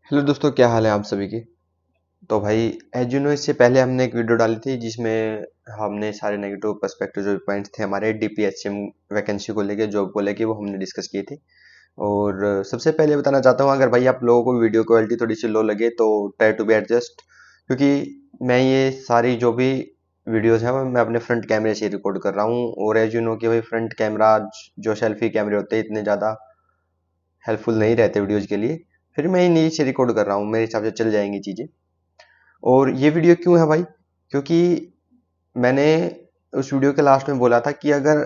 Hello दोस्तों, क्या हाल है आप सभी की। तो भाई, एज यू नो, इससे पहले हमने एक वीडियो डाली थी जिसमें हमने सारे नेगेटिव पर्सपेक्टिव जो पॉइंट्स थे हमारे डीपीएचएम वैकेंसी को लेके, जॉब को लेके, वो हमने डिस्कस किए थे। और सबसे पहले बताना चाहता हूँ, अगर भाई आप लोगों को वीडियो क्वालिटी थोड़ी सी लो लगे तो ट्राई टू बी एडजस्ट, क्योंकि मैं ये सारी जो भी वीडियोस हैं वो मैं अपने फ्रंट कैमरे से रिकॉर्ड कर रहा हूँ। और एज यू नो कि भाई फ्रंट कैमरा जो सेल्फी कैमरे होते हैं इतने ज़्यादा हेल्पफुल नहीं रहते वीडियोज के लिए। फिर मैं इन्हीं से रिकॉर्ड कर रहा हूँ, मेरे हिसाब से चल जाएंगी चीज़ें। और ये वीडियो क्यों है भाई, क्योंकि मैंने उस वीडियो के लास्ट में बोला था कि अगर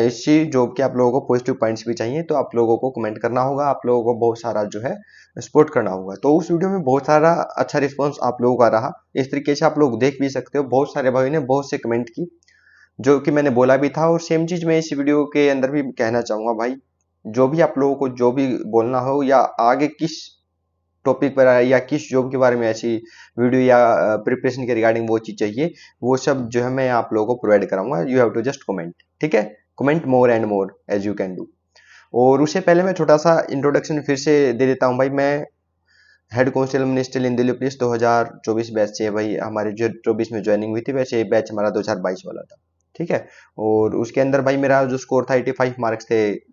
इसी जॉब के आप लोगों को पॉजिटिव पॉइंट्स भी चाहिए तो आप लोगों को कमेंट करना होगा, आप लोगों को बहुत सारा जो है सपोर्ट करना होगा। तो उस वीडियो में बहुत सारा अच्छा रिस्पॉन्स आप लोगों का रहा। इस तरीके से आप लोग देख भी सकते हो, बहुत सारे भाई ने बहुत से कमेंट की जो कि मैंने बोला भी था। और सेम चीज मैं इस वीडियो के अंदर भी कहना चाहूंगा भाई, जो भी आप लोगों को जो भी बोलना हो या आगे किस टॉपिक पर या किस जॉब के बारे में ऐसी वीडियो या प्रिपरेशन के रिगार्डिंग वो चीज चाहिए, वो सब जो है मैं आप लोगों को प्रोवाइड कराऊंगा। You have to just comment, ठीक है। Comment more and more as you can do. और उससे पहले मैं छोटा सा इंट्रोडक्शन फिर से दे देता हूँ भाई। मैं head constable minister in Delhi police 2024 batch से भाई, हमारी जो 24 में ज्वाइनिंग हुई थी, वैसे बैच हमारा 2022 वाला था, ठीक है। और उसके अंदर भाई मेरा जो स्कोर था 85 मार्क्स थे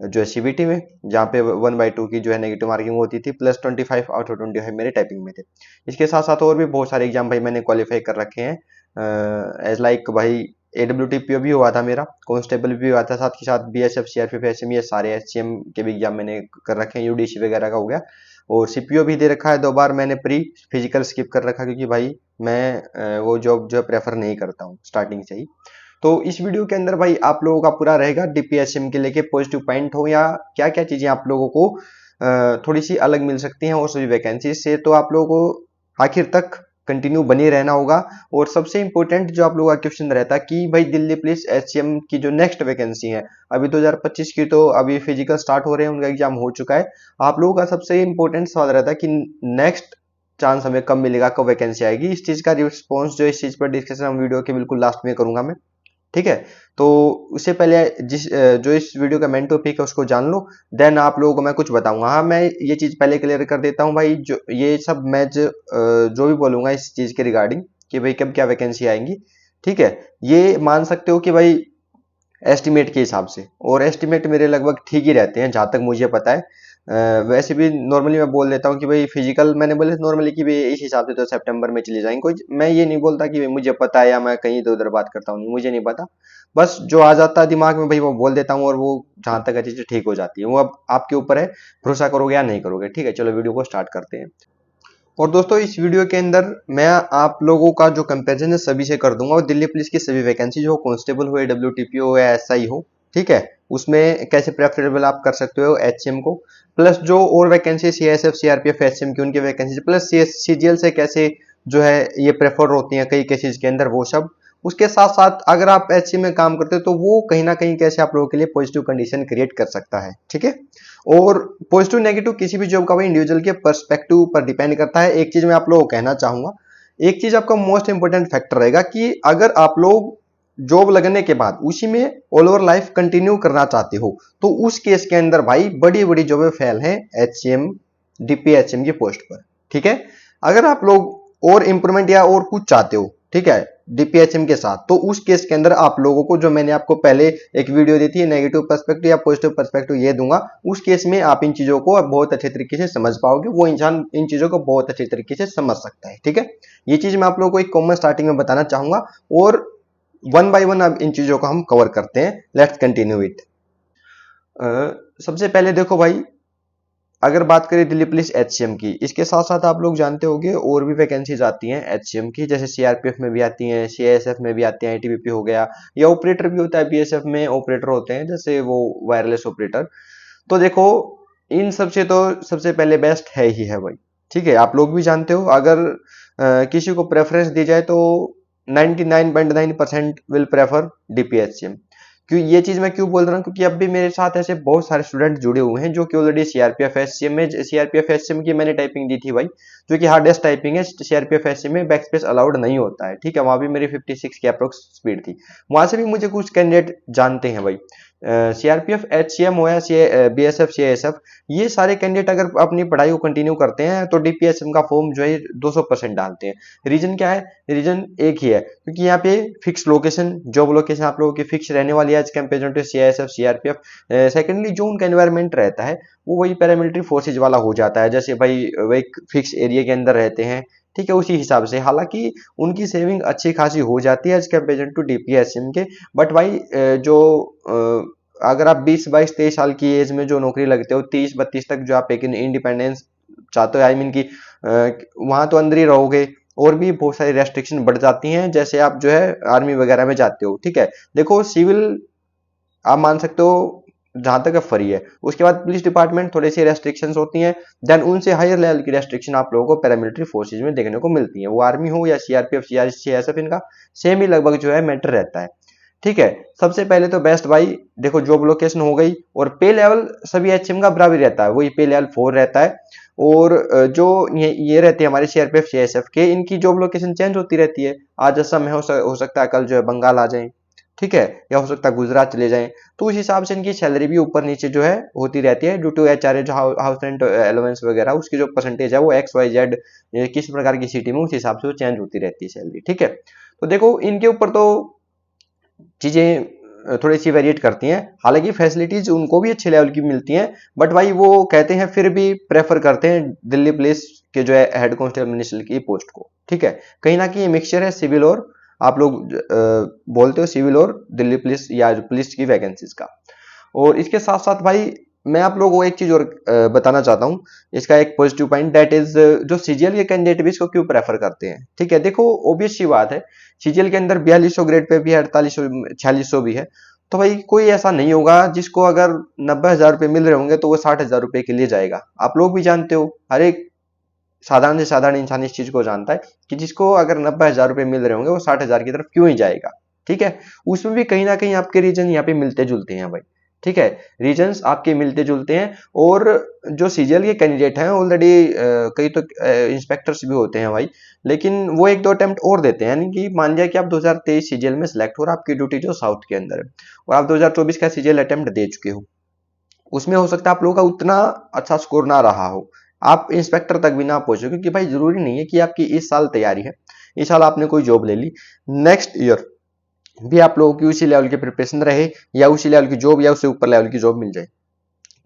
जो है सीबीटी में, जहाँ पे 1/2 की जो है नेगेटिव मार्किंग होती थी, प्लस 25 आउट ऑफ 25 मेरे टाइपिंग में थे। इसके साथ साथ और भी बहुत सारे एग्जाम भाई मैंने क्वालिफाई कर रखे हैं। एज लाइक भाई AWTPO भी हुआ था मेरा, कांस्टेबल भी हुआ था, साथ ही साथ BSF CRPF SM, ये सारे HCM के भी एग्जाम मैंने कर रखे हैं, UDC वगैरह का हो गया। और CPO भी दे रखा है 2 बार मैंने। प्री फिजिकल स्किप कर रखा क्योंकि भाई मैं वो जॉब जो है प्रेफर नहीं करता हूँ स्टार्टिंग से ही। तो इस वीडियो के अंदर भाई आप लोगों का पूरा रहेगा डीपीएसएम के लेके, पॉजिटिव पॉइंट हो या क्या क्या चीजें आप लोगों को थोड़ी सी अलग मिल सकती हैं और सभी वैकेंसी से। तो आप लोगों को आखिर तक कंटिन्यू बने रहना होगा। और सबसे इंपॉर्टेंट जो आप लोगों का क्वेश्चन रहता है कि भाई दिल्ली पुलिस HCM की जो नेक्स्ट वैकेंसी है, अभी 2025 की तो अभी फिजिकल स्टार्ट हो रहे हैं, उनका एग्जाम हो चुका है। आप लोगों का सबसे इंपॉर्टेंट सवाल रहता है कि नेक्स्ट चांस हमें कब मिलेगा, कब वैकेंसी आएगी। इस चीज का रिस्पॉन्स जो इस चीज पर डिस्कशन हम वीडियो के बिल्कुल लास्ट में करूंगा मैं, ठीक है। तो उससे पहले जो इस वीडियो का मेन टॉपिक है उसको जान लो, देन आप लोगों को मैं कुछ बताऊंगा। हाँ, मैं ये चीज पहले क्लियर कर देता हूँ भाई, जो ये सब मैं जो भी बोलूंगा इस चीज के रिगार्डिंग कि भाई कब क्या वैकेंसी आएंगी, ठीक है, ये मान सकते हो कि भाई एस्टिमेट के हिसाब से। और एस्टिमेट मेरे लगभग ठीक ही रहते हैं जहां तक मुझे पता है। वैसे भी नॉर्मली मैं बोल देता हूँ कि भाई फिजिकल मैंने बोले नॉर्मली कि भाई इस हिसाब से तो सितंबर में चली जाएंगे। कोई मैं ये नहीं बोलता कि भाई मुझे पता है या मैं कहीं इधर उधर बात करता हूँ, नहीं, मुझे नहीं पता। बस जो आ जाता है दिमाग में भाई वो बोल देता हूँ, और वो जहां तक चीजें ठीक हो जाती है वो अब आपके ऊपर है, भरोसा करोगे या नहीं करोगे, ठीक है। चलो वीडियो को स्टार्ट करते हैं। और दोस्तों, इस वीडियो के अंदर मैं आप लोगों का जो कंपैरिजन है सभी से कर दूंगा, और दिल्ली पुलिस की सभी वैकेंसी जो कांस्टेबल हो, WTPO हो या SI हो, ठीक है, उसमें कैसे प्रेफरेबल आप कर सकते हो HCM को, प्लस जो और वैकेंसी CSF CRPF HCM की उनकी वैकेंसी, प्लस CGL से कैसे जो है ये प्रेफर होती हैं कई केसेस के अंदर, वो सब। उसके साथ साथ अगर आप HCM में काम करते हो तो वो कहीं ना कहीं कैसे आप लोगों के लिए पॉजिटिव कंडीशन क्रिएट कर सकता है, ठीक है। और पॉजिटिव नेगेटिव किसी भी जॉब का भाई इंडिविजुअल के पर्सपेक्टिव पर डिपेंड करता है। एक चीज मैं आप लोगों को कहना चाहूंगा, एक चीज आपका मोस्ट इंपोर्टेंट फैक्टर रहेगा कि अगर आप लोग जॉब लगने के बाद उसी में ऑल ओवर लाइफ कंटिन्यू करना चाहते हो तो उस केस के अंदर भाई बड़ी बड़ी जॉबें फेल हैं HCM DPHM की पोस्ट पर, ठीक है। अगर आप लोग और इंप्रूवमेंट या और कुछ चाहते हो, ठीक है, DPHM के साथ, तो उस केस के अंदर आप लोगों को जो मैंने आपको पहले एक वीडियो दी थी नेगेटिव पर्सपेक्टिव या पॉजिटिव पर्सपेक्टिव ये दूंगा, उस केस में आप इन चीजों को बहुत अच्छे तरीके से समझ पाओगे, वो इंसान इन चीजों को बहुत अच्छे तरीके से समझ सकता है, ठीक है। ये चीज मैं आप लोगों को एक कॉमन स्टार्टिंग में बताना चाहूंगा, और वन बाय वन अब इन चीजों को हम कवर करते हैं। Let's continue it. सबसे पहले देखो भाई, अगर बात करें दिल्ली पुलिस HCM की, इसके साथ साथ आप लोग जानते होंगे और भी वैकेंसीज आती हैं HCM की, जैसे CRPF में भी आती हैं, CISF में भी आती हैं, ITBP हो गया, या ऑपरेटर भी होता है, BSF में ऑपरेटर होते हैं जैसे वो वायरलेस ऑपरेटर। तो देखो, इन सबसे तो सबसे पहले बेस्ट है ही है भाई, ठीक है। आप लोग भी जानते हो, अगर किसी को प्रेफरेंस दी जाए तो 99.9% विल प्रेफर DPHCM। क्यों ये चीज मैं क्यों बोल रहा हूँ, क्योंकि अब भी मेरे साथ ऐसे बहुत सारे स्टूडेंट जुड़े हुए हैं जो कि ऑलरेडी CRPF HCM में, CRPF HCM की मैंने टाइपिंग दी थी भाई, जो कि हार्डेस्ट टाइपिंग है। CRPF HCM में बैक स्पेस अलाउड नहीं होता है, ठीक है। वहां भी मेरी 56 की अप्रोक्स स्पीड थी। वहां से भी मुझे कुछ कैंडिडेट जानते हैं भाई, सीआरपीएफ, एचसीएम हो या बीएसएफ, सीआईएसएफ, ये सारे कैंडिडेट अगर अपनी पढ़ाई को कंटिन्यू करते हैं तो डीपीएसएम का फॉर्म जो है 200% डालते हैं। रीजन क्या है? रीजन एक ही है, क्योंकि यहाँ पे फिक्स लोकेशन, जॉब लोकेशन आप लोगों की फिक्स रहने वाली है as compare to CISF, CRPF. Secondly जो उनका एनवायरमेंट रहता है वो वही पैरामिलिट्री फोर्सेज वाला हो जाता है, जैसे भाई वही फिक्स एरिया के अंदर रहते हैं, ठीक है, उसी हिसाब से। हालांकि उनकी सेविंग अच्छी खासी हो जाती है एज कम्पेयर टू डीपीएसएम के, बट भाई जो अगर आप 20, 22, 23 साल की एज में जो नौकरी लगते हो, 30, 32 तक जो आप एक इंडिपेंडेंस चाहते हो, आई मीन की वहां तो अंदर ही रहोगे, और भी बहुत सारी रेस्ट्रिक्शन बढ़ जाती हैं जैसे आप जो है आर्मी वगैरह में जाते हो, ठीक है। देखो सिविल आप मान सकते हो जहां तक फ्री है, उसके बाद पुलिस डिपार्टमेंट थोड़ी सी रेस्ट्रिक्शंस होती हैं, देन उनसे हायर लेवल की रेस्ट्रिक्शन आप लोगों को पैरामिलिट्री फोर्सेज में देखने को मिलती है, वो आर्मी हो या सीआरपीएफ, सीआईएसएफ, इनका सेम ही लगभग जो है मैटर रहता है, ठीक है। सबसे पहले तो बेस्ट भाई देखो जॉब लोकेशन हो गई, और पे लेवल सभी एचएम का बराबर रहता है, वही पे लेवल 4 रहता है। और जो ये रहते हैं हमारे सीआरपीएफ, सीआईएसएफ के, इनकी जॉब लोकेशन चेंज होती रहती है, आज असम में हो सकता है कल जो है बंगाल आ जाए, ठीक है, या हो सकता है गुजरात चले जाएं, तो उस हिसाब से इनकी सैलरी भी ऊपर नीचे जो है होती रहती है, ड्यू टू एचआरए जो हाउस रेंट अलाउंस वगैरह, उसकी जो परसेंटेज है वो एक्स वाई जेड किस प्रकार की सिटी में, उस हिसाब से वो चेंज होती रहती है सैलरी, ठीक है। तो देखो इनके ऊपर तो चीजें थोड़ी सी वेरिएट करती हैं, हालांकि फैसिलिटीज उनको भी अच्छे लेवल की मिलती हैं, बट भाई वो कहते हैं फिर भी प्रेफर करते हैं दिल्ली पुलिस के जो है हेड कांस्टेबल मिनिस्टर की पोस्ट को, ठीक है। कहीं ना कहीं मिक्सचर है सिविल और, आप लोग बोलते हो सिविल और दिल्ली पुलिस या पुलिस की वैकेंसीज का। और इसके साथ साथ भाई मैं आप लोगों को एक चीज और बताना चाहता हूँ, इसका एक पॉजिटिव पॉइंट, दैट इज जो सीजीएल के कैंडिडेट भी इसको क्यों प्रेफर करते हैं, ठीक है। देखो ऑब्वियस सी बात है, सीजीएल के अंदर 4200 ग्रेड पे भी है, 4800, 4600 भी है, तो भाई कोई ऐसा नहीं होगा जिसको अगर 90,000 रुपये मिल रहे होंगे तो वो 60,000 रुपये के लिए जाएगा। आप लोग भी जानते हो, हर एक साधारण से साधारण इंसान इस चीज को जानता है कि जिसको अगर 90,000 रुपये मिल रहे होंगे वो 60,000 की तरफ क्यों ही जाएगा, ठीक है। उसमें भी कहीं ना कहीं आपके रीजन यहाँ पे मिलते जुलते हैं भाई, ठीक है, रीजंस आपके मिलते जुलते हैं। और जो सीजीएल के कैंडिडेट हैं ऑलरेडी कई तो इंस्पेक्टर्स भी होते हैं भाई, लेकिन वो एक दो अटेम्प्ट और देते हैं, यानी कि मान लिया कि आप 2023 सीजीएल में सिलेक्ट हो और आपकी ड्यूटी जो साउथ के अंदर है, और आप 2024 का सीजीएल अटेम्प्ट दे चुके हो, उसमें हो सकता है आप लोगों का उतना अच्छा स्कोर ना रहा हो, आप इंस्पेक्टर तक भी ना पहुंचे, क्योंकि भाई जरूरी नहीं है कि आपकी इस साल तैयारी है, इस साल आपने कोई जॉब ले ली, नेक्स्ट ईयर भी आप लोगों की उसी लेवल की प्रिपरेशन रहे, या उसी लेवल की जॉब या उससे ऊपर लेवल की जॉब मिल जाए,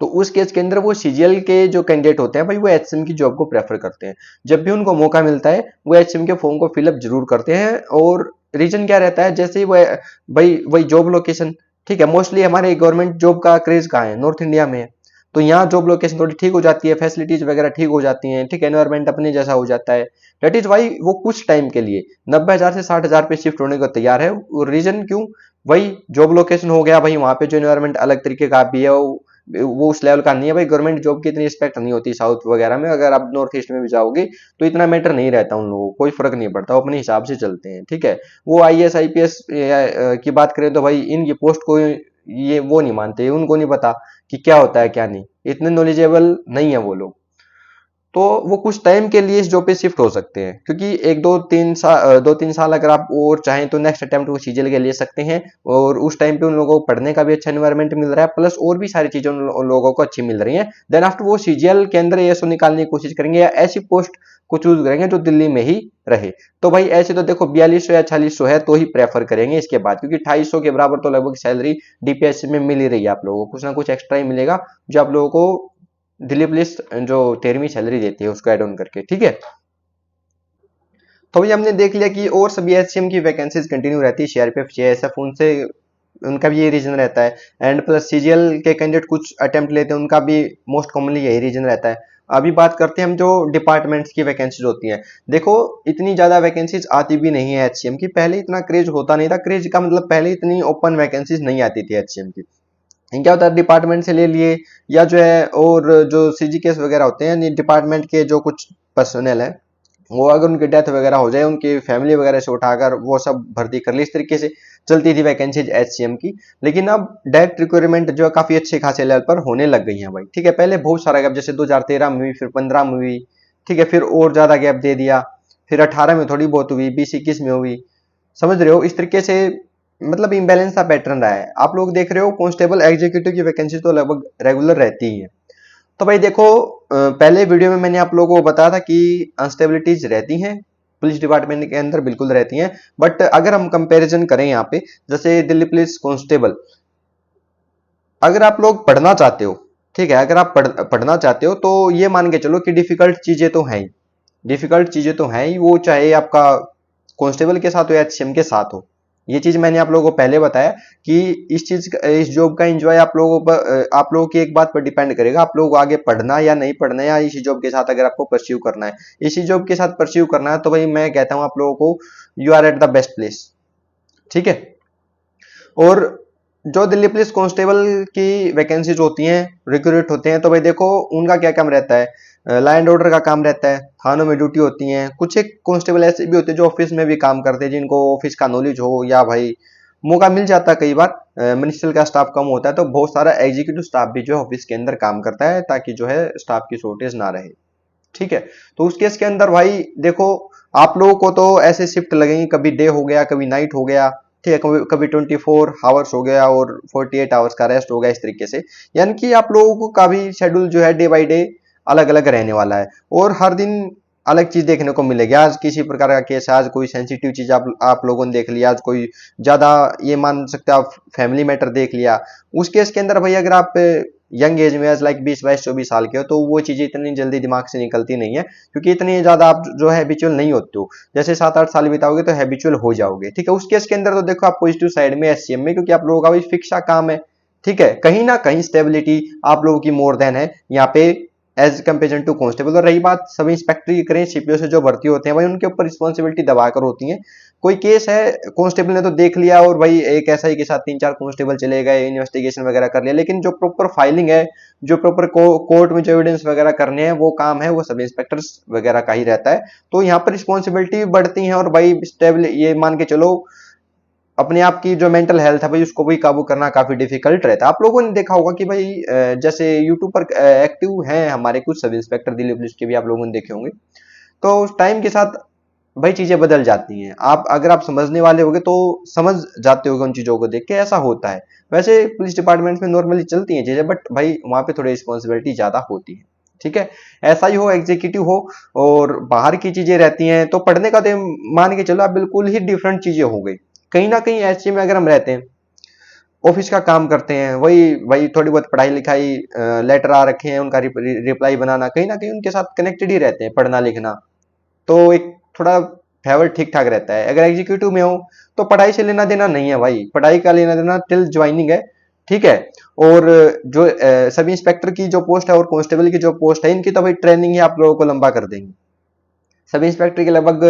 तो उस केस के अंदर वो सीजीएल के जो कैंडिडेट होते हैं भाई वो एचसीएम की जॉब को प्रेफर करते हैं, जब भी उनको मौका मिलता है वो एचसीएम के फॉर्म को फिलअप जरूर करते हैं। और रीजन क्या रहता है, जैसे ही वो भाई वही जॉब लोकेशन, ठीक है, मोस्टली हमारे गवर्नमेंट जॉब का क्रेज कहाँ है, नॉर्थ इंडिया में है, तो यहाँ जॉब लोकेशन थोड़ी ठीक हो जाती है, फैसिलिटीज वगैरह ठीक हो जाती हैं, ठीक है, एनवायरमेंट अपने जैसा हो जाता है, डेट इज वाई वो कुछ टाइम के लिए 90,000 से 60,000 पे शिफ्ट होने को तैयार है। और रीजन क्यों, वही जॉब लोकेशन हो गया, भाई वहां पे जो एनवायरमेंट अलग तरीके का भी है, वो उस लेवल का नहीं है भाई, गवर्नमेंट जॉब की इतनी रिस्पेक्ट नहीं होती साउथ वगैरह में, अगर आप नॉर्थ ईस्ट में भी जाओगे तो इतना मैटर नहीं रहता उन लोगों को, कोई फर्क नहीं पड़ता, वो अपने हिसाब से चलते हैं, ठीक है। वो आईएएस आईपीएस की बात करें तो भाई इनकी पोस्ट को ये वो नहीं मानते, उनको नहीं पता कि क्या होता है क्या नहीं, इतने नॉलेजेबल नहीं है वो लोग, तो वो कुछ टाइम के लिए इस जॉब पे शिफ्ट हो सकते हैं, क्योंकि एक 2-3 साल अगर आप और चाहें तो नेक्स्ट अटेम्प्ट वो सीजीएल के ले सकते हैं, और उस टाइम पे उन लोगों को पढ़ने का भी अच्छा एनवायरनमेंट मिल रहा है, प्लस और भी सारी चीजें उन लोगों को अच्छी मिल रही हैं, देन आफ्टर वो सीजीएल के अंदर एसओ निकालने की कोशिश करेंगे, या ऐसी पोस्ट को चूज करेंगे जो दिल्ली में ही रहे। तो भाई ऐसे तो देखो 4200 या 4600 है तो ही प्रेफर करेंगे इसके बाद, क्योंकि 250 के बराबर तो लगभग सैलरी डीपीएससी में मिल ही रही है आप लोगों को, कुछ ना कुछ एक्स्ट्रा ही मिलेगा जो आप लोगों को दिल्ली पुलिस जो 13वीं सैलरी देती है उसको एड ऑन करके, ठीक है। तो ये हमने देख लिया कि और सभी एचसीएम की वैकेंसीज कंटिन्यू रहती है, सीआरपीएफ, सीआईएसएफ, उनसे उनका भी ये रीजन रहता है, एंड प्लस सीजीएल के कैंडिडेट कुछ अटेम्प्ट लेते हैं, उनका भी मोस्ट कॉमनली यही रीजन रहता है। अभी बात करते हैं हम जो डिपार्टमेंट्स की वैकेंसीज होती हैं, देखो इतनी ज्यादा वैकेंसीज आती भी नहीं है एचसीएम की, पहले इतना क्रेज होता नहीं था, क्रेज का मतलब पहले इतनी ओपन वैकेंसीज नहीं आती थी एचसीएम की, क्या होता है डिपार्टमेंट से ले लिए, या जो है और जो सीजीकेस वगैरह होते हैं डिपार्टमेंट के जो कुछ पर्सनल है, वो अगर उनकी डेथ वगैरह हो जाए उनकी फैमिली वगैरह से उठाकर वो सब भर्ती कर ली, इस तरीके से चलती थी वैकेंसीज एचसीएम की। लेकिन अब डायरेक्ट रिक्वायरमेंट जो है काफी अच्छे खासे लेवल पर होने लग गई है भाई, ठीक है। पहले बहुत सारा गैप, जैसे 2013 में हुई, फिर 15 में हुई, ठीक है, फिर और ज्यादा गैप दे दिया, फिर 18 में थोड़ी बहुत हुई, 20-21 में हुई, समझ रहे हो, इस तरीके से मतलब इम्बैलेंस सा पैटर्न रहा है। आप लोग देख रहे हो कांस्टेबल एग्जीक्यूटिव की वैकेंसी तो लगभग रेगुलर रहती ही है। तो भाई देखो, पहले वीडियो में मैंने आप लोगों को बताया था कि अनस्टेबिलिटीज रहती हैं पुलिस डिपार्टमेंट के अंदर, बिल्कुल रहती हैं। बट अगर हम कंपैरिजन करें यहाँ पे, जैसे दिल्ली पुलिस कांस्टेबल, अगर आप लोग पढ़ना चाहते हो, ठीक है, अगर आप पढ़ना चाहते हो तो ये मान के चलो कि डिफिकल्ट चीजें तो हैं ही, डिफिकल्ट चीजें तो हैं ही, वो चाहे आपका कांस्टेबल के साथ हो या एचसीएम के साथ हो। ये चीज मैंने आप लोगों को पहले बताया कि इस जॉब का एंजॉय आप लोगों पर, आप लोगों की एक बात पर डिपेंड करेगा, आप लोगों को आगे पढ़ना या नहीं पढ़ना, या इसी जॉब के साथ अगर आपको परस्यू करना है, इसी जॉब के साथ परस्यू करना है, तो भाई मैं कहता हूं आप लोगों को you are at the best place. ठीक है। और जो दिल्ली पुलिस कांस्टेबल की वैकेंसीज होती हैं, रिक्रूट होते हैं, तो भाई देखो उनका क्या काम रहता है, लॉ एंड ऑर्डर का काम रहता है, थानों में ड्यूटी होती है। कुछ एक कांस्टेबल ऐसे भी होते हैं जो ऑफिस में भी काम करते हैं, जिनको ऑफिस का नॉलेज हो, या भाई मौका मिल जाता है कई बार, मिनिस्ट्रियल का स्टाफ कम होता है तो बहुत सारा एग्जीक्यूटिव स्टाफ भी जो है ऑफिस के अंदर काम करता है, ताकि जो है स्टाफ की शॉर्टेज ना रहे। ठीक है। तो उस केस के अंदर भाई देखो, आप लोगों को तो ऐसे शिफ्ट लगेंगे, कभी डे हो गया, कभी नाइट हो गया, ठीक है, कभी कभी 24 आवर्स हो गया और 48 आवर्स का रेस्ट हो गया, इस तरीके से। यानी कि आप लोगों का भी शेड्यूल जो है डे बाई डे अलग अलग रहने वाला है, और हर दिन अलग चीज देखने को मिलेगी। आज किसी प्रकार का केस है, आज कोई सेंसिटिव चीज आप लोगों ने देख लिया, आज कोई ज्यादा, ये मान सकते हो आप, फैमिली मैटर देख लिया। उस केस के अंदर भाई अगर आप यंग एज में, एज लाइक 20 22 24 साल के हो, तो वो चीजें इतनी जल्दी दिमाग से निकलती नहीं है, क्योंकि इतनी ज्यादा आप जो है हैबिचुअल नहीं होते हो। जैसे 7 8 साल बिताओगे तो हैबिचुअल हो जाओगे। ठीक है। उस केस के अंदर तो देखो आप पॉजिटिव साइड में एससीएम में, क्योंकि आप लोगों का भी फिक्स काम है। ठीक है। कहीं ना कहीं स्टेबिलिटी आप लोगों की मोर देन है यहाँ पे, एज कंपेरिजन टू कांस्टेबल। और रही बात सब इंस्पेक्टर की करें, सीपीओ से जो भर्ती होते हैं भाई, उनके ऊपर रिस्पॉन्सिबिलिटी दबाकर होती है। कोई केस है, कांस्टेबल ने तो देख लिया, और भाई एक एसआई के साथ 3 4 कांस्टेबल चले गए, इन्वेस्टिगेशन वगैरह कर लिया, लेकिन जो प्रॉपर फाइलिंग है, जो प्रॉपर कोर्ट में जो एविडेंस वगैरह करने हैं, वो काम है वो सब इंस्पेक्टर्स वगैरह का ही रहता है। तो यहाँ पर रिस्पॉन्सिबिलिटी बढ़ती है, और भाई स्टेबल, ये मान के चलो अपने आप की जो मेंटल हेल्थ है भाई, उसको भी काबू करना काफी डिफिकल्ट रहता है। आप लोगों ने देखा होगा कि भाई जैसे यूट्यूब पर एक्टिव हैं हमारे कुछ सब इंस्पेक्टर दिल्ली पुलिस के भी, आप लोगों ने देखे होंगे। तो उस टाइम के साथ भाई चीजें बदल जाती हैं। आप अगर आप समझने वाले होगे तो समझ जाते होगे उन चीजों को देख के, ऐसा होता है। वैसे पुलिस डिपार्टमेंट में नॉर्मली चलती हैं चीजें, बट भाई वहां पे थोड़ी रिस्पॉन्सिबिलिटी ज्यादा होती है। ठीक है। ऐसा ही हो, एग्जीक्यूटिव हो, और बाहर की चीजें रहती हैं, तो पढ़ने का तो मान के चलो आप बिल्कुल ही डिफरेंट चीजें हो गई। कहीं ना कहीं ऐसे में अगर हम रहते हैं, ऑफिस का काम करते हैं, वही वही थोड़ी बहुत पढ़ाई लिखाई, लेटर आ रखे हैं उनका रिप्लाई बनाना, कहीं ना कहीं उनके साथ कनेक्टेड ही रहते हैं, पढ़ना लिखना, तो एक थोड़ा फेवर ठीक ठाक रहता है। अगर एग्जीक्यूटिव में हो तो पढ़ाई से लेना देना नहीं है भाई, पढ़ाई का लेना देना टिल ज्वाइनिंग है। ठीक है। और जो सब इंस्पेक्टर की जो पोस्ट है और कांस्टेबल की जो पोस्ट है, इनकी तो भाई ट्रेनिंग ही आप लोगों को लंबा कर देंगे। सब इंस्पेक्टर की लगभग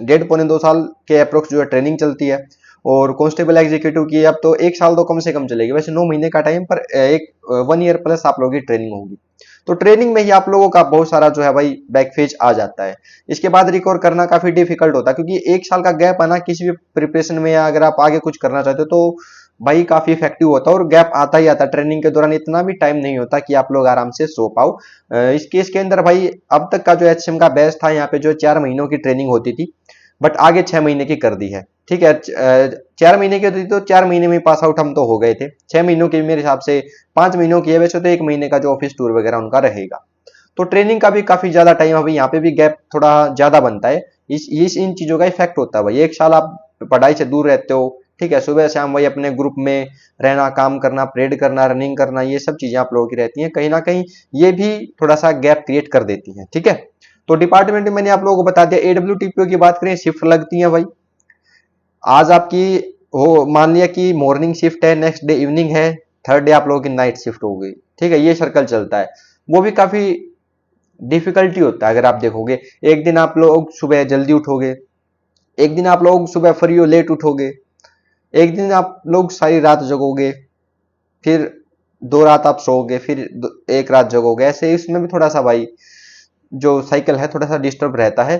1.5 पौने 2 साल के अप्रोक्स जो है ट्रेनिंग चलती है, और कांस्टेबल एग्जीक्यूटिव की अब तो 1 साल तो कम से कम चलेगी, वैसे 9 महीने का टाइम, पर एक 1 ईयर प्लस आप लोगों की ट्रेनिंग होगी। तो ट्रेनिंग में ही आप लोगों का बहुत सारा जो है भाई बैक फेज आ जाता है। इसके बाद रिकवर करना काफी डिफिकल्ट होता है, क्योंकि 1 साल का गैप आना किसी भी प्रिपरेशन में, या अगर आप आगे कुछ करना चाहते हो तो भाई काफी इफेक्टिव होता है, और गैप आता ही आता है। ट्रेनिंग के दौरान इतना भी टाइम नहीं होता कि आप लोग आराम से सो पाओ। इस केस के अंदर भाई अब तक का जो एचएम का बैच था, यहाँ पे जो 4 महीनों की ट्रेनिंग होती थी, बट आगे 6 महीने की कर दी है। ठीक है। 4 महीने की होती थी तो 4 महीने में पास आउट हम तो हो गए थे। 6 महीनों की मेरे हिसाब से 5 महीनों की है, वैसे तो 1 महीने का जो ऑफिस टूर वगैरह उनका रहेगा। तो ट्रेनिंग का भी काफी ज्यादा टाइम, अभी यहाँ पे भी गैप थोड़ा ज्यादा बनता है। इस इन चीजों का इफेक्ट होता है भाई। 1 साल आप पढ़ाई से दूर रहते हो, ठीक है, सुबह शाम वही अपने ग्रुप में रहना, काम करना, परेड करना, रनिंग करना, ये सब चीजें आप लोगों की रहती हैं, कहीं ना कहीं ये भी थोड़ा सा गैप क्रिएट कर देती हैं। ठीक है। तो डिपार्टमेंट में मैंने आप लोगों को बता दिया। एडब्ल्यूटीपीओ की बात करें, शिफ्ट लगती है भाई। आज आपकी हो, मान लिया कि मॉर्निंग शिफ्ट है, नेक्स्ट डे इवनिंग है, थर्ड डे आप लोगों की नाइट शिफ्ट हो गई। ठीक है। ये सर्कल चलता है, वो भी काफी डिफिकल्टी होता है। अगर आप देखोगे, एक दिन आप लोग सुबह जल्दी उठोगे, एक दिन आप लोग सुबह फ्री हो लेट उठोगे, एक दिन आप लोग सारी रात जगोगे, फिर 2 रात आप सोओगे, फिर एक रात जगोगे, ऐसे इसमें भी थोड़ा सा भाई जो साइकिल है थोड़ा सा डिस्टर्ब रहता है।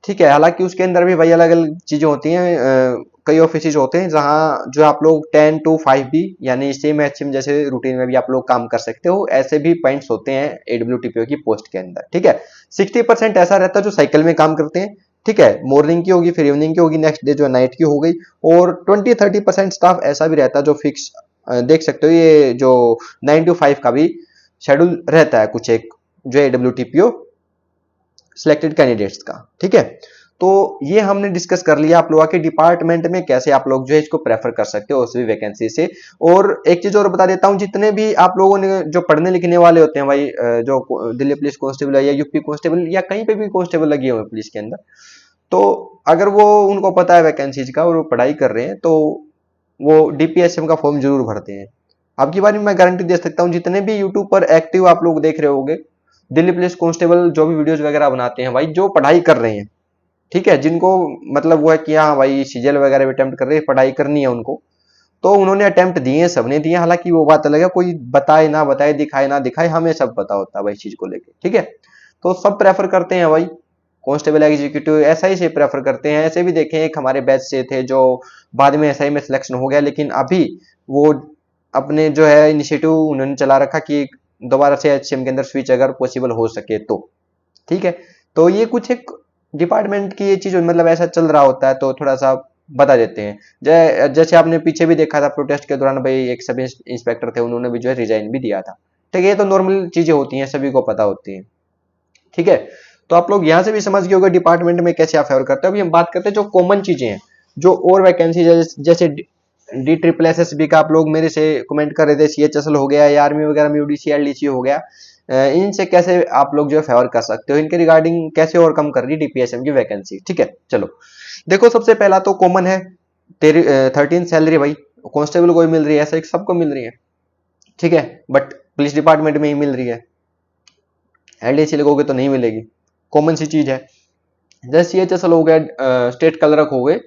ठीक है। हालांकि उसके अंदर भी भाई अलग अलग चीजें होती हैं। कई ऑफिस होते हैं जहां जो आप लोग 10 to 5 भी, यानी सेम एचएम जैसे रूटीन में भी आप लोग काम कर सकते हो, ऐसे भी पॉइंट्स होते हैं एडब्ल्यूटीपीओ की पोस्ट के अंदर। ठीक है। 60% ऐसा रहता है जो साइकिल में काम करते हैं, ठीक है, मॉर्निंग की होगी, फिर इवनिंग की होगी, नेक्स्ट डे जो है नाइट की हो गई। और 20-30% स्टाफ ऐसा भी रहता है जो फिक्स, देख सकते हो ये जो 9 to 5 का भी शेड्यूल रहता है कुछ एक, जो है WTPO सिलेक्टेड कैंडिडेट्स का। ठीक है, तो ये हमने डिस्कस कर लिया आप लोगों के डिपार्टमेंट में कैसे आप लोग जो है इसको प्रेफर कर सकते हो उस भी वैकेंसी से। और एक चीज और बता देता हूँ, जितने भी आप लोगों ने जो पढ़ने लिखने वाले होते हैं भाई, जो दिल्ली पुलिस कांस्टेबल है या यूपी कांस्टेबल या कहीं पे भी कांस्टेबल लगे हुए हैं पुलिस के अंदर, तो अगर वो उनको पता है वैकेंसीज का और वो पढ़ाई कर रहे हैं, तो वो डीपीएसएम का फॉर्म जरूर भरते हैं। अब की बार मैं गारंटी दे सकता हूँ, जितने भी यूट्यूब पर एक्टिव आप लोग देख रहे होंगे दिल्ली पुलिस कांस्टेबल जो भी वीडियोस वगैरह बनाते हैं भाई, जो पढ़ाई कर रहे हैं, ठीक है, जिनको मतलब वो है कि हाँ भाई सीजीएल वगैरह भी अटेम्प्ट कर रहे हैं, पढ़ाई करनी है उनको, तो उन्होंने अटेम्प्ट दिए, सबने दिए। हालांकि वो बात अलग है, कोई बताए ना बताए, दिखाए ना दिखाए, हमें सब पता होता है भाई चीज को लेके। ठीक है, तो सब प्रेफर करते हैं भाई कांस्टेबल एग्जीक्यूटिव, एसआई से प्रेफर करते हैं। ऐसे भी देखें, एक हमारे बैच से थे जो बाद में एसआई में सिलेक्शन हो गया, लेकिन अभी वो अपने जो है इनिशिएटिव उन्होंने चला रखा कि दोबारा से एचसीएम के अंदर स्विच अगर पॉसिबल हो सके तो। ठीक है, तो ये कुछ एक डिपार्टमेंट की ये चीज मतलब ऐसा चल रहा होता है, तो थोड़ा सा बता देते हैं। जैसे आपने पीछे भी देखा था प्रोटेस्ट के दौरान भाई, एक सब इंस्पेक्टर थे, उन्होंने भी जो है रिजाइन भी दिया था। ठीक है, ये तो नॉर्मल चीजें होती हैं, सभी को पता होती हैं। ठीक है, तो आप लोग यहां से भी समझ गए होगा डिपार्टमेंट में कैसे आप फेवर करते हो। अभी हम बात करते हैं जो कॉमन चीजें हैं, जो और वैकेंसी जैसे D SSB का आप लोग मेरे से कमेंट कर रहे थे, CHSL हो गया या आर्मी वगैरह में UDC LDC हो गया, इनसे कैसे आप लोग जो है फेवर कर सकते हो, इनके रिगार्डिंग कैसे ओवरकम कर रही DPSM की वैकेंसी। ठीक है, चलो देखो, सबसे पहला तो कॉमन है तेरी 13 सैलरी भाई, कांस्टेबल को ही मिल रही है, ऐसा एक सबको मिल रही है। ठीक है, बट पुलिस डिपार्टमेंट में ही मिल रही है, LDC लगोगे तो नहीं मिलेगी, कॉमन सी चीज है। जैसे CHSL हो गया, स्टेट कलरक हो गए,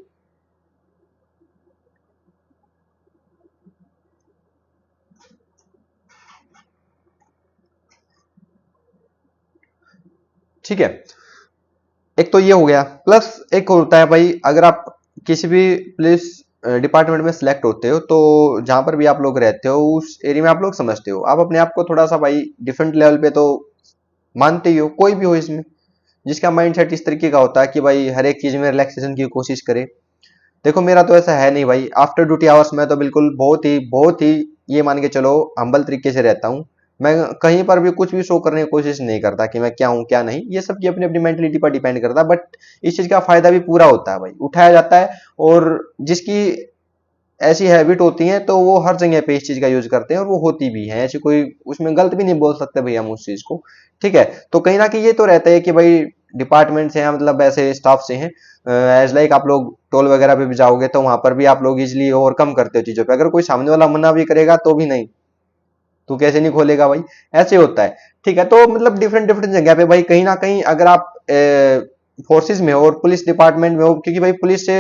ठीक है, एक तो ये हो गया। प्लस एक होता है भाई, अगर आप किसी भी पुलिस डिपार्टमेंट में सिलेक्ट होते हो, तो जहां पर भी आप लोग रहते हो उस एरिया में आप लोग समझते हो, आप अपने आप को थोड़ा सा भाई डिफरेंट लेवल पे तो मानते ही हो, कोई भी हो इसमें, जिसका माइंडसेट इस तरीके का होता है कि भाई हर एक चीज में रिलैक्सेशन की कोशिश करे। देखो मेरा तो ऐसा है नहीं भाई, आफ्टर ड्यूटी आवर्स में तो बिल्कुल बहुत ही ये मान के चलो हम्बल तरीके से रहता हूँ। मैं कहीं पर भी कुछ भी शो करने की कोशिश नहीं करता कि मैं क्या हूँ क्या नहीं, ये सब की अपनी अपनी मेंटलिटी पर डिपेंड करता है। बट इस चीज का फायदा भी पूरा होता है भाई, उठाया जाता है। और जिसकी ऐसी हैबिट होती है तो वो हर जगह पे इस चीज का यूज करते हैं, और वो होती भी है ऐसी, कोई उसमें गलत भी नहीं बोल सकते भाई हम उस चीज को। ठीक है, तो कहीं ना कहीं ये तो रहता है कि भाई डिपार्टमेंट से हैं, मतलब ऐसे स्टाफ से हैं, एज लाइक आप लोग टोल वगैरह पे भी जाओगे तो वहां पर भी आप लोग इजिली ओवरकम करते हो चीजों पे। अगर कोई सामने वाला मना भी करेगा तो भी नहीं, तू कैसे नहीं खोलेगा भाई, ऐसे होता है। ठीक है, तो मतलब डिफरेंट डिफरेंट जगह पे भाई, कहीं ना कहीं अगर आप फोर्सेज में हो और पुलिस डिपार्टमेंट में हो, क्योंकि भाई पुलिस से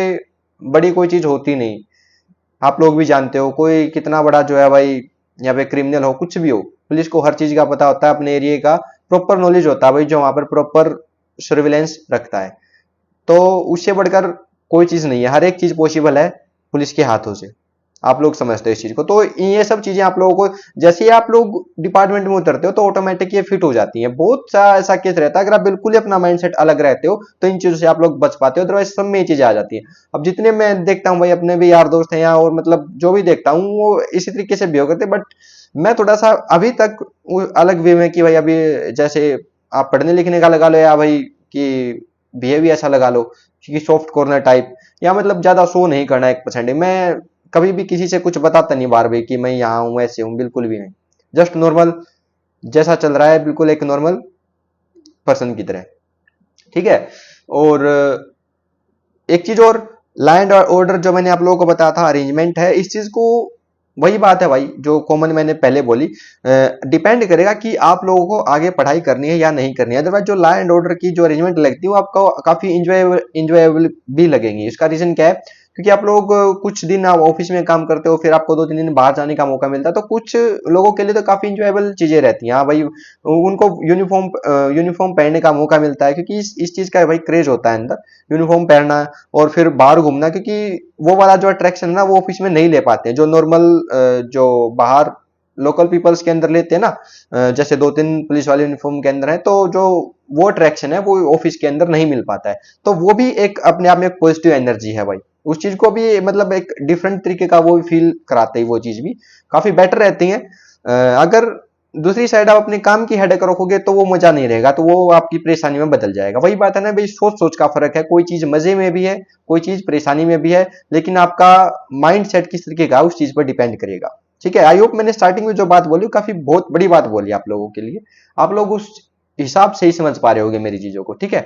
बड़ी कोई चीज होती नहीं, आप लोग भी जानते हो, कोई कितना बड़ा जो है भाई यहाँ पे क्रिमिनल हो कुछ भी हो, पुलिस को हर चीज का पता होता है, अपने एरिया का प्रॉपर नॉलेज होता है भाई, जो वहां पर प्रॉपर सर्विलेंस रखता है। तो उससे बढ़कर कोई चीज नहीं है, हर एक चीज पॉसिबल है पुलिस के हाथों से। आप लोग समझते हो इस चीज को, तो ये सब चीजें आप लोगों को जैसे ही आप लोग डिपार्टमेंट में उतरते हो तो ऑटोमेटिक ये फिट हो जाती है। बहुत सा ऐसा केस रहता है, अगर आप बिल्कुल ही अपना माइंडसेट अलग रहते हो तो इन चीजों से आप लोग बच पाते हो, अदरवाइज सब में ये चीजें आ जाती है। अब जितने मैं देखता हूँ भाई, अपने भी यार दोस्त हैं यहाँ, और मतलब जो भी देखता हूँ वो इसी तरीके से बिहेव करते, बट मैं थोड़ा सा अभी तक अलग वे में कि भाई अभी जैसे आप पढ़ने लिखने का लगा लो, या भाई कि बिहेवियर ऐसा लगा लो कि सॉफ्ट कॉर्नर टाइप, या मतलब ज्यादा शो नहीं करना 1%। मैं कभी भी किसी से कुछ बताता नहीं बार भी कि मैं यहाँ हूँ ऐसे हूँ, बिल्कुल भी नहीं। जस्ट नॉर्मल जैसा चल रहा है, बिल्कुल एक नॉर्मल पर्सन की तरह। ठीक है, और एक चीज और, लैंड ऑर्डर जो मैंने आप लोगों को बताया था अरेंजमेंट है, इस चीज को वही बात है भाई जो कॉमन मैंने पहले बोली, डिपेंड करेगा कि आप लोगों को आगे पढ़ाई करनी है या नहीं करनी है। अदरवाइज जो लॉ एंड ऑर्डर की जो अरेंजमेंट लगती है वो आपको काफी इंजॉयबल भी लगेंगी। इसका रीजन क्या है, क्योंकि आप लोग कुछ दिन आप ऑफिस में काम करते हो, फिर आपको 2-3 दिन बाहर जाने का मौका मिलता है, तो कुछ लोगों के लिए तो काफी इंजॉयबल चीजें रहती हैं। हाँ भाई, उनको यूनिफॉर्म पहनने का मौका मिलता है, क्योंकि इस चीज का भाई क्रेज होता है अंदर, यूनिफॉर्म पहनना और फिर बाहर घूमना, क्योंकि वो वाला जो अट्रैक्शन है ना वो ऑफिस में नहीं ले पाते हैं, जो नॉर्मल जो बाहर लोकल पीपल्स के अंदर लेते हैं ना, जैसे 2-3 पुलिस वाले यूनिफॉर्म के अंदर है, तो जो वो अट्रैक्शन है वो ऑफिस के अंदर नहीं मिल पाता है। तो वो भी एक अपने आप में एक पॉजिटिव एनर्जी है भाई, उस चीज को भी मतलब एक डिफरेंट तरीके का वो फील कराते हैं, वो चीज भी काफी बेटर रहती है। अगर दूसरी साइड आप अपने काम की हेडेक रखोगे तो वो मजा नहीं रहेगा, तो वो आपकी परेशानी में बदल जाएगा। वही बात है ना भाई, सोच सोच का फर्क है, कोई चीज मजे में भी है, कोई चीज परेशानी में भी है, लेकिन आपका माइंड सेट किस तरीके का उस चीज पर डिपेंड करेगा। ठीक है, आई होप मैंने स्टार्टिंग में जो बात बोली काफी बहुत बड़ी बात बोली आप लोगों के लिए, आप लोग उस हिसाब से ही समझ पा रहे होगे मेरी चीजों को। ठीक है,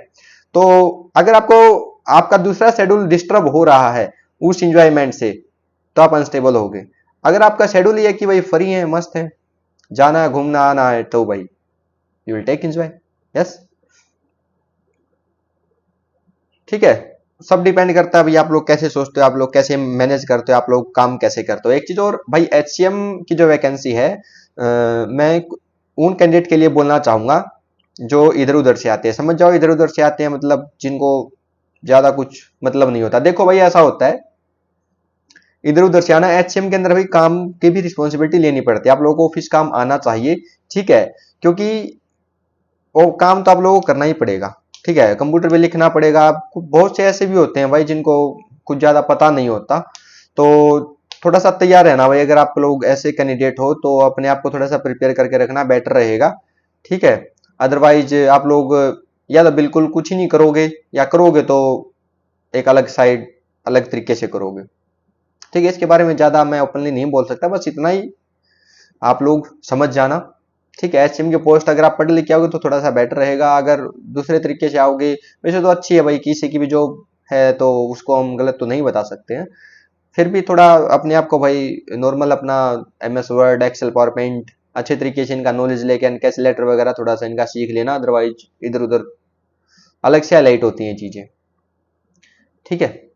तो अगर आपको आपका दूसरा शेड्यूल डिस्टर्ब हो रहा है उस इंजॉयमेंट से, तो आप अनस्टेबल होगे। अगर आपका शेड्यूल ये है कि भाई फ्री है, मस्त है, जाना है घूमना आना है, तो भाई you will take enjoy. Yes, ठीक है, सब डिपेंड करता है भाई आप लोग कैसे सोचते हो, आप लोग कैसे मैनेज करते हो, आप लोग काम कैसे करते हो। एक चीज और भाई, एचसीएम की जो वैकेंसी है, मैं उन कैंडिडेट के लिए बोलना चाहूंगा जो इधर उधर से आते हैं। समझ जाओ, इधर उधर से आते हैं मतलब जिनको ज्यादा कुछ मतलब नहीं होता। देखो भाई ऐसा होता है, इधर उधर से आना, एचसीएम के अंदर भाई काम की भी रिस्पॉन्सिबिलिटी लेनी पड़ती है, आप लोगों को ऑफिस काम आना चाहिए। ठीक है, क्योंकि वो काम तो आप लोगों को करना ही पड़ेगा। ठीक है, कंप्यूटर पे लिखना पड़ेगा आपको। बहुत से ऐसे भी होते हैं भाई जिनको कुछ ज्यादा पता नहीं होता, तो थोड़ा सा तैयार रहना भाई। अगर आप लोग ऐसे कैंडिडेट हो तो अपने आप को थोड़ा सा प्रिपेयर करके रखना बेटर रहेगा। ठीक है, अदरवाइज आप लोग या तो बिल्कुल कुछ ही नहीं करोगे, या करोगे तो एक अलग साइड अलग तरीके से करोगे। ठीक है, इसके बारे में ज्यादा मैं ओपनली नहीं बोल सकता, बस इतना ही आप लोग समझ जाना। ठीक है, एचसीएम की पोस्ट अगर आप पढ़ लिख के आओगे तो थोड़ा सा बेटर रहेगा। अगर दूसरे तरीके से आओगे, वैसे तो अच्छी है भाई, किसी की भी जॉब है तो उसको हम गलत तो नहीं बता सकते हैं, फिर भी थोड़ा अपने आप को भाई नॉर्मल अपना MS Word Excel PowerPoint अच्छे तरीके से इनका नॉलेज लेके कैलकुलेटर वगैरह थोड़ा सा इनका सीख लेना, अदरवाइज इधर उधर अलग से हाईलाइट होती हैं चीजें। ठीक है,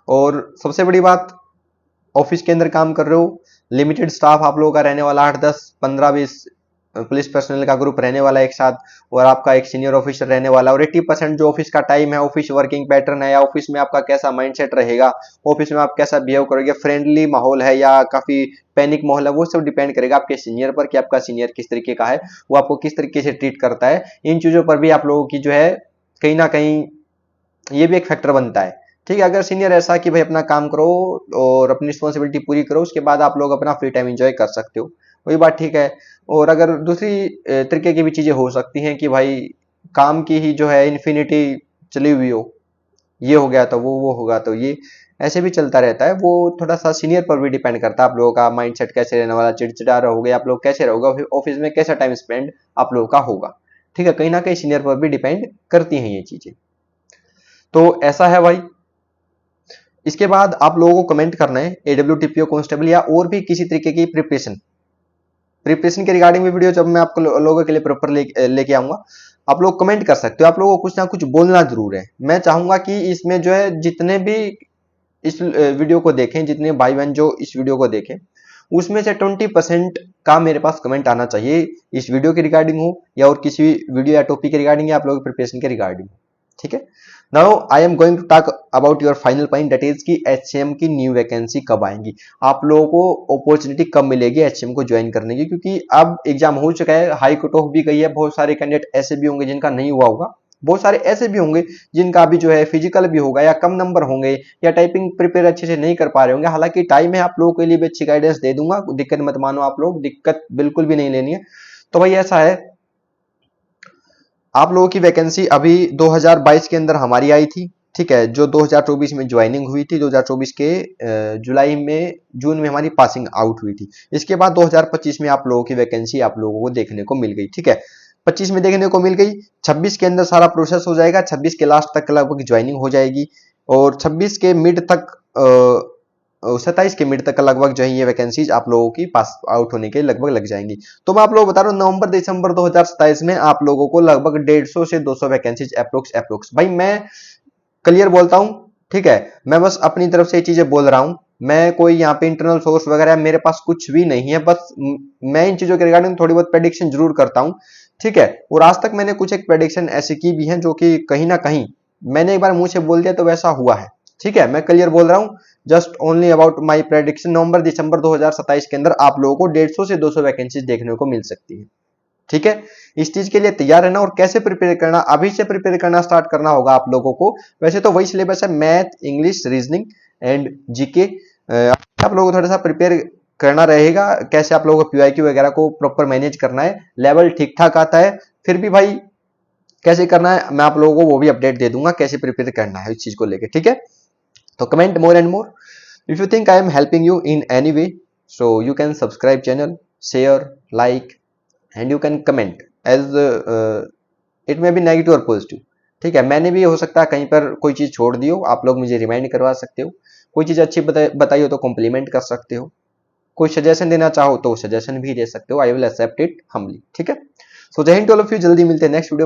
और सबसे बड़ी बात, ऑफिस के अंदर काम कर रहे हो, लिमिटेड स्टाफ आप लोगों का रहने वाला, 8 10 15 20 पुलिस पर्सनल का ग्रुप रहने वाला एक साथ, और आपका एक सीनियर ऑफिसर रहने वाला। और 80% जो ऑफिस का टाइम है, ऑफिस वर्किंग पैटर्न है, या ऑफिस में आपका कैसा माइंडसेट रहेगा, ऑफिस में आप कैसा बिहेव करोगे, फ्रेंडली माहौल है या काफी पैनिक माहौल है, वो सब डिपेंड करेगा आपके सीनियर पर कि आपका सीनियर किस तरीके का है, वो आपको किस तरीके से ट्रीट करता है। इन चीजों पर भी आप लोगों की जो है कहीं ना कहीं ये भी एक फैक्टर बनता है। ठीक है, अगर सीनियर ऐसा कि भाई अपना काम करो और अपनी रिस्पॉन्सिबिलिटी पूरी करो, उसके बाद आप लोग अपना फ्री टाइम एंजॉय कर सकते हो, वही बात ठीक है। और अगर दूसरी तरीके की भी चीजें हो सकती हैं कि भाई काम की ही जो है इन्फिनिटी चली हुई हो, ये हो गया तो वो होगा तो ये, ऐसे भी चलता रहता है। वो थोड़ा सा सीनियर पर भी डिपेंड करता है, आप लोगों का माइंडसेट कैसे रहने वाला, चिड़चिड़ा रहोगे आप लोग, कैसे रहोगे ऑफिस में, कैसा टाइम स्पेंड आप लोगों का होगा। ठीक है, कहीं ना कहीं सीनियर पर भी डिपेंड करती हैं ये चीजें। तो ऐसा है भाई। इसके बाद आप लोगों को कमेंट करना है AWTPO कांस्टेबल या और भी किसी तरीके की प्रिपरेशन के रिगार्डिंग में वीडियो जब मैं आपको लोगों के लिए प्रॉपर लेके आऊंगा, आप लोग कमेंट कर सकते हो। आप लोगों को कुछ ना कुछ बोलना जरूर है। मैं चाहूंगा कि इसमें जो है जितने भी इस वीडियो को देखें, जितने भाई बहन जो इस वीडियो को देखें, उसमें से 20% का मेरे पास कमेंट आना चाहिए, इस वीडियो के रिगार्डिंग हो या और किसी वीडियो या टॉपिक के रिगार्डिंग या आप लोगों की प्रिपरेशन के रिगार्डिंग। ठीक है, now I am going to talk about your final point, that is कि एचसीएम की न्यू वैकेंसी कब आएंगी, आप लोगों को अपॉर्चुनिटी कब मिलेगी एचसीएम को ज्वाइन करने की। क्योंकि अब एग्जाम हो चुका है, हाई कट ऑफ भी गई है, बहुत सारे कैंडिडेट ऐसे भी होंगे जिनका नहीं हुआ होगा, बहुत सारे ऐसे भी होंगे जिनका अभी जो है फिजिकल भी होगा या कम नंबर होंगे या टाइपिंग प्रिपेयर अच्छे से नहीं कर पा रहे होंगे। हालांकि टाइम है, आप लोगों के लिए भी अच्छी गाइडेंस दे दूंगा, दिक्कत मत मानो, आप लोग दिक्कत बिल्कुल भी नहीं लेनी है। तो भाई ऐसा है, आप लोगों की वैकेंसी अभी 2022 के अंदर हमारी आई थी। ठीक है, जो 2024 में ज्वाइनिंग हुई थी, 2024 के जुलाई में जून में हमारी पासिंग आउट हुई थी। इसके बाद 2025 में आप लोगों की वैकेंसी आप लोगों को देखने को मिल गई। ठीक है, 25 में देखने को मिल गई, 26 के अंदर सारा प्रोसेस हो जाएगा, 26 के लास्ट तक लगभग ज्वाइनिंग हो जाएगी, और 26 के मिड तक 27 के मिड तक लगभग जो है ये वैकेंसीज आप लोगों की पास आउट होने के लगभग लग जाएंगी। तो मैं आप लोगों को बता रहा हूँ, नवंबर दिसंबर 2027 में आप लोगों को लगभग 150 से 200 वैकेंसीज अप्रोक्स भाई मैं क्लियर बोलता हूं। ठीक है, मैं बस अपनी तरफ से ये चीजें बोल रहा हूं, मैं कोई यहाँ पे इंटरनल सोर्स वगैरह मेरे पास कुछ भी नहीं है, बस मैं इन चीजों के रिगार्डिंग थोड़ी बहुत प्रेडिक्शन जरूर करता हूं। ठीक है, और आज तक मैंने कुछ एक प्रेडिक्शन ऐसी की भी है जो कि कहीं ना कहीं मैंने एक बार मुंह से बोल दिया तो वैसा हुआ है। ठीक है, मैं क्लियर बोल रहा हूं, just only about my prediction, नवंबर दिसंबर 2027 के अंदर आप लोगों को 150 से 200 वैकेंसीज देखने को मिल सकती है। ठीक है, इस चीज के लिए तैयार रहना। और कैसे प्रिपेयर करना, अभी से प्रिपेयर करना स्टार्ट करना होगा आप लोगों को। वैसे तो वही सिलेबस है, math, English, reasoning and GK. आप लोगों को थोड़ा सा प्रिपेयर करना रहेगा, कैसे आप लोगों को पीवाईक्यू वगैरह को प्रॉपर मैनेज करना है। लेवल ठीक ठाक आता है, फिर भी भाई कैसे करना है मैं आप लोगों को वो भी अपडेट दे दूंगा, कैसे प्रिपेयर करना है इस चीज को लेके। ठीक है, तो comment more and more if you think I am helping you in any way, so you can subscribe channel, share, like and you can comment as it may be negative और पॉजिटिव। ठीक है, मैंने भी हो सकता है कहीं पर कोई चीज छोड़ दी हो, आप लोग मुझे रिमाइंड करवा सकते हो। कोई चीज अच्छी बताई हो तो कॉम्प्लीमेंट कर सकते हो। कोई सजेशन देना चाहो तो सजेशन भी दे सकते हो, I will accept it humbly. ठीक है, so Jai Hind to all of you, जल्दी मिलते हैं नेक्स्ट वीडियो।